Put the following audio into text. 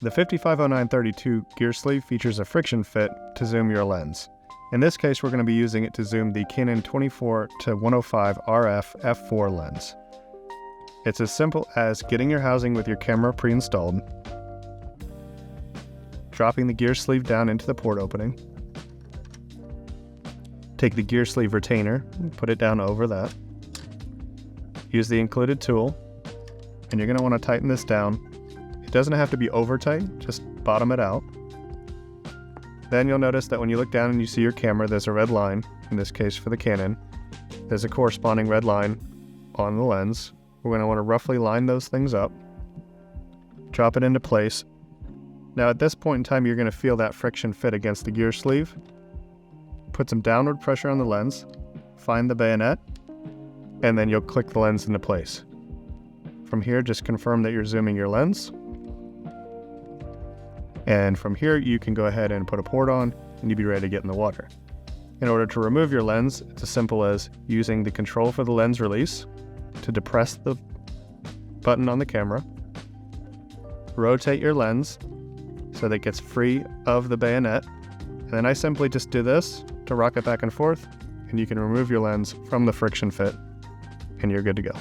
The 550932 gear sleeve features a friction fit to zoom your lens. In this case, we're going to be using it to zoom the Canon 24-105 RF f4 lens. It's as simple as getting your housing with your camera pre-installed, dropping the gear sleeve down into the port opening, take the gear sleeve retainer, put it down over that, use the included tool, and you're going to want to tighten this down. It doesn't have to be over tight, just bottom it out. Then you'll notice that when you look down and you see your camera, there's a red line. In this case for the Canon, there's a corresponding red line on the lens. We're going to want to roughly line those things up, drop it into place. Now at this point in time, you're going to feel that friction fit against the gear sleeve. Put some downward pressure on the lens, find the bayonet, and then you'll click the lens into place. From here, just confirm that you're zooming your lens. And from here, you can go ahead and put a port on and you'll be ready to get in the water. In order to remove your lens, it's as simple as using the control for the lens release to depress the button on the camera, rotate your lens so that it gets free of the bayonet, and then I simply just do this to rock it back and forth, and you can remove your lens from the friction fit, and you're good to go.